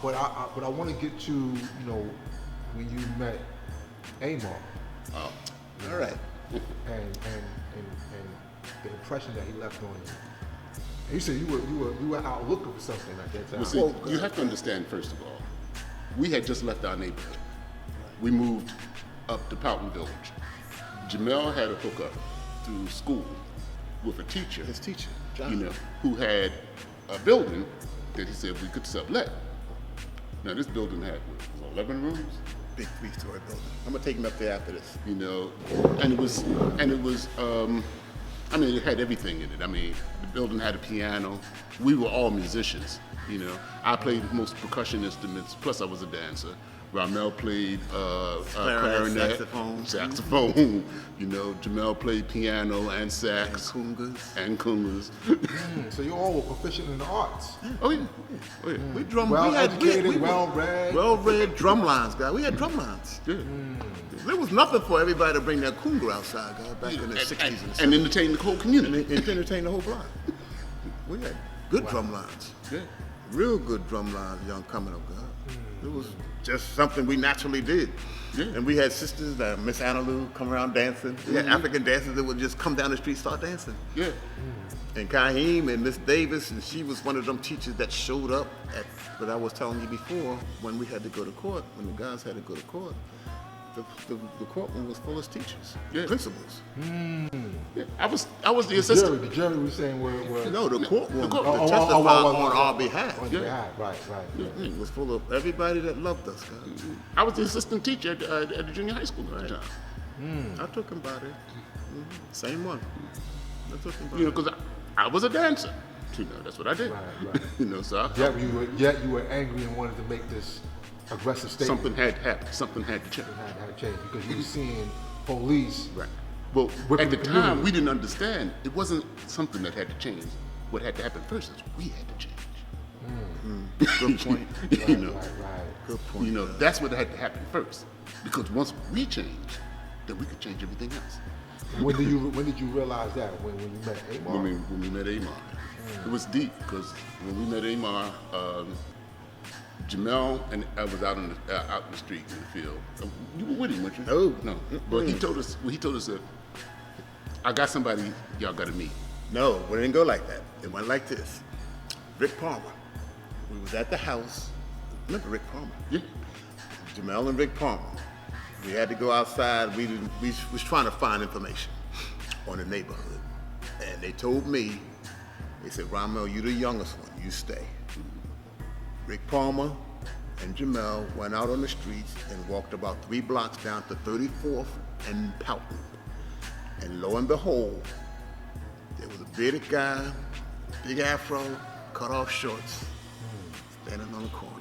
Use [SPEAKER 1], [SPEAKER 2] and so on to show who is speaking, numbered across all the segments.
[SPEAKER 1] but I want to get to, you know, when you met Amar.
[SPEAKER 2] Oh,
[SPEAKER 3] All right.
[SPEAKER 1] And the impression that he left on you. And you said you were out looking for something at that time.
[SPEAKER 2] well, see, you have to understand, first of all, we had just left our neighborhood. We moved up to Powton Village. Jamel had a hookup through school with a teacher.
[SPEAKER 3] His teacher, John.
[SPEAKER 2] You know, who had a building that he said we could sublet. Now this building had what, 11 rooms,
[SPEAKER 3] Big 3-story building. I'm gonna take him up there after this.
[SPEAKER 2] you know, and it was, I mean, it had everything in it. I mean, the building had a piano. We were all musicians, you know. I played most percussion instruments, plus I was a dancer. Ramel played clarinet, saxophone. You know, Jamel played piano and sax. And congas.
[SPEAKER 1] So you all were proficient in the arts.
[SPEAKER 2] Oh yeah. Oh yeah.
[SPEAKER 3] We drum.
[SPEAKER 1] Well-educated, well-read.
[SPEAKER 3] Well-read drum lines, guy. We had drum lines.
[SPEAKER 2] Yeah.
[SPEAKER 3] There was nothing for everybody to bring their kunga outside, guy, back in the 60s and 70s.
[SPEAKER 2] And entertain the whole community.
[SPEAKER 3] And entertain the whole block. We had good drum lines.
[SPEAKER 2] Yeah.
[SPEAKER 3] Real good drum lines, young coming up, guy. It was just something we naturally did.
[SPEAKER 2] Yeah.
[SPEAKER 3] And we had sisters, Miss Annalou, come around dancing. We had African dancers that would just come down the street, start dancing.
[SPEAKER 2] Yeah.
[SPEAKER 3] And Kahim and Miss Davis, and she was one of them teachers that showed up at what I was telling you before, when we had to go to court, when the guys had to go to court. The courtroom was full of teachers, principals.
[SPEAKER 2] Yeah. I was the assistant.
[SPEAKER 1] The jury was saying were
[SPEAKER 3] No, the courtroom
[SPEAKER 2] court-
[SPEAKER 3] to testify on our behalf.
[SPEAKER 1] on your behalf. Right.
[SPEAKER 3] It was full of everybody that loved us, guys.
[SPEAKER 2] I was the assistant teacher at the junior high school at the time.
[SPEAKER 3] I took him by there. Same one. I took him by
[SPEAKER 2] You know,
[SPEAKER 3] there.
[SPEAKER 2] because I was a dancer. You know, that's what I did.
[SPEAKER 1] Right.
[SPEAKER 2] You know, so
[SPEAKER 1] Yet you were angry and wanted to make this aggressive statement.
[SPEAKER 2] something had to happen. Something had to change.
[SPEAKER 1] Had to change because you were seeing police.
[SPEAKER 2] Right. Well,
[SPEAKER 1] Within
[SPEAKER 2] at the
[SPEAKER 1] the
[SPEAKER 2] time,
[SPEAKER 1] community.
[SPEAKER 2] we didn't understand. It wasn't something that had to change. What had to happen first is we had to change.
[SPEAKER 3] Good point.
[SPEAKER 2] You know,
[SPEAKER 1] Right.
[SPEAKER 3] Good point.
[SPEAKER 2] you know, that's what had to happen first. Because once we changed, then we could change everything else.
[SPEAKER 1] When did you realize that? When you met Amar?
[SPEAKER 2] When we met Amar, it was deep because when we met Amar, Jamel and I was out in the street in the field. You were with him, weren't you? No. But he told us that I got somebody y'all got to meet.
[SPEAKER 3] No, it didn't go like that. It went like this. Rick Palmer. We was at the house. Remember Rick Palmer?
[SPEAKER 2] Yeah.
[SPEAKER 3] Jamel and Rick Palmer. We had to go outside. We was trying to find information on the neighborhood. And they told me, they said, Ramel, you the youngest one, you stay. Rick Palmer and Jamel went out on the streets and walked about 3 blocks down to 34th and Powton. And lo and behold, there was a bearded guy, big afro, cut off shorts, standing on the corner.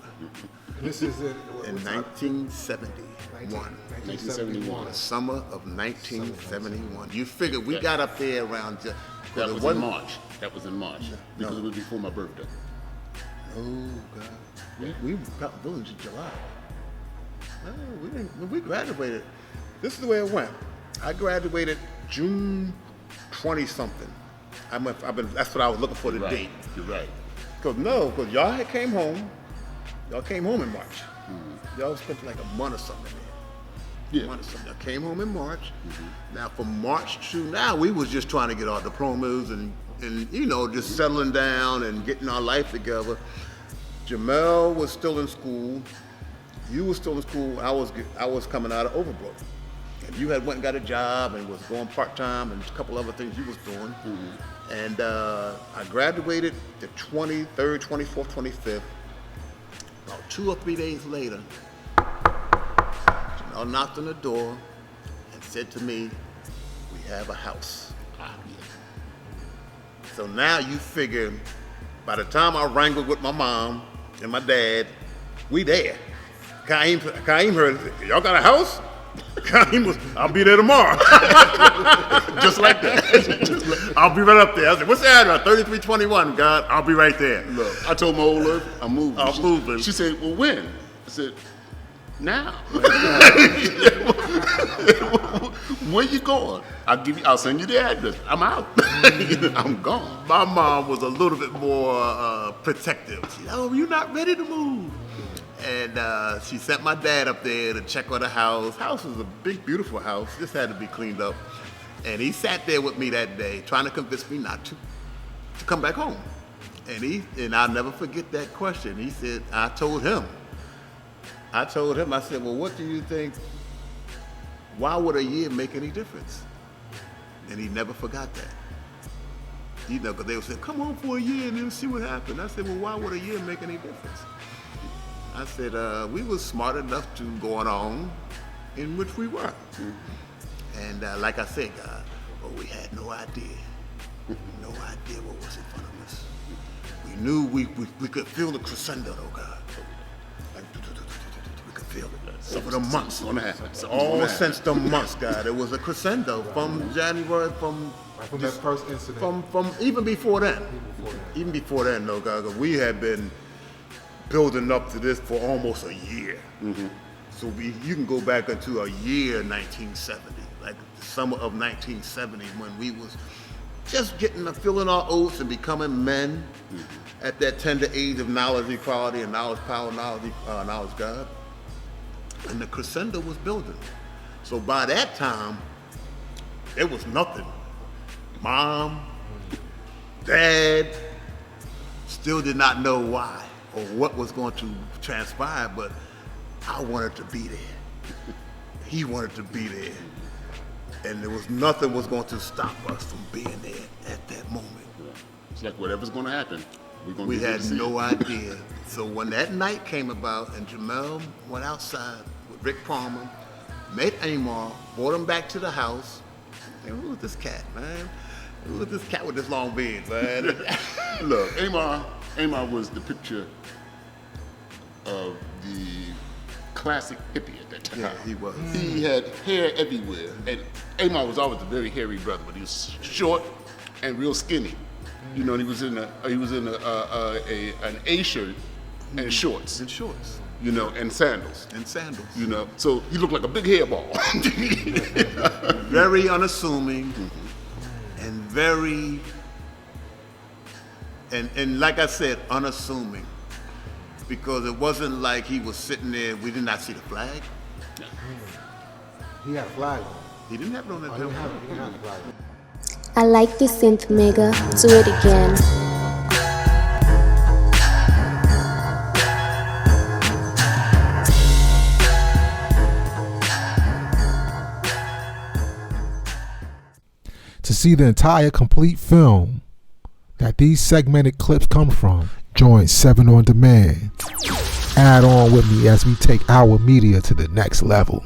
[SPEAKER 1] This is in
[SPEAKER 3] 1971.
[SPEAKER 2] 1971.
[SPEAKER 3] The summer of 1971. You figure we got up there around.
[SPEAKER 2] That was in March. That was in March because it was before my birthday.
[SPEAKER 3] Oh God. We got village in July. No, we didn't. When we graduated, this is the way it went. I graduated June 20 something. That's what I was looking for, the date.
[SPEAKER 2] You're right.
[SPEAKER 3] Because y'all had came home. Y'all came home in March. Y'all spent like a month or something there.
[SPEAKER 2] Yeah.
[SPEAKER 3] Y'all came home in March. Now from March to now, we was just trying to get our diplomas and you know, just settling down and getting our life together. Jamel was still in school. You were still in school. I was coming out of Overbrook. And you had went and got a job and was going part-time and a couple other things you was doing. And I graduated the 23rd, 24th, 25th. About 2 or 3 days later, Jamel knocked on the door and said to me, we have a house. So now you figure, by the time I wrangled with my mom and my dad, we there. Kahim heard, y'all got a house? Kahim was, I'll be there tomorrow. Just like that. I'll be right up there. I said, what's the address? 3321, God, I'll be right there.
[SPEAKER 2] Look, I told my old lady, I'm moving.
[SPEAKER 3] I'm moving.
[SPEAKER 2] She said, well, when? I said, now. Where you going? I'll send you the address. I'm out. I'm gone.
[SPEAKER 3] My mom was a little bit more protective. She said, oh, you're not ready to move. And she sent my dad up there to check on the house. House was a big, beautiful house. Just had to be cleaned up. And he sat there with me that day, trying to convince me not to come back home. And I'll never forget that question. He said, I told him, I said, well, what do you think? Why would a year make any difference? And he never forgot that. You know, because they would say, come home for a year and then see what happened. I said, well, why would a year make any difference? I said, we was smart enough to go on our own, in which we were. And like I said, God, we had no idea. No idea what was in front of us. We knew we could feel the crescendo, though, God. Like, we could feel it. Over the months. All since the months, God. It was a crescendo from January, from
[SPEAKER 1] that first incident.
[SPEAKER 3] From even before then. Even before then, though, God. 'Cause we had been building up to this for almost a year. So you can go back into a year 1970, like the summer of 1970, when we was just filling our oats and becoming men at that tender age of knowledge equality and knowledge power, knowledge God. And the crescendo was building. So by that time, it was nothing. Mom, Dad still did not know why or what was going to transpire, but I wanted to be there. He wanted to be there. And there was nothing was going to stop us from being there at that moment.
[SPEAKER 2] It's like whatever's going to happen,
[SPEAKER 3] we had no idea. So when that night came about and Jamel went outside with Rick Palmer, met Amar, brought him back to the house, and who was this cat, man? Who was this cat with this long beard, man?
[SPEAKER 2] Look, Amar was the picture of the classic hippie at that time.
[SPEAKER 3] Yeah, he was.
[SPEAKER 2] He had hair everywhere, and Amar was always a very hairy brother, but he was short and real skinny. You know, and he was in an A shirt and shorts.
[SPEAKER 3] And shorts.
[SPEAKER 2] You know, and sandals.
[SPEAKER 3] You
[SPEAKER 2] know, so he looked like a big hairball.
[SPEAKER 3] Very unassuming, and very, and like I said, unassuming. Because it wasn't like he was sitting there, we did not see the flag.
[SPEAKER 1] He had a flag on.
[SPEAKER 3] He didn't have it on that time.
[SPEAKER 1] He didn't have a flag on.
[SPEAKER 4] I like this synth, Mega. Do it again.
[SPEAKER 1] To see the entire complete film that these segmented clips come from, join 7 On Demand. Add on with me as we take our media to the next level.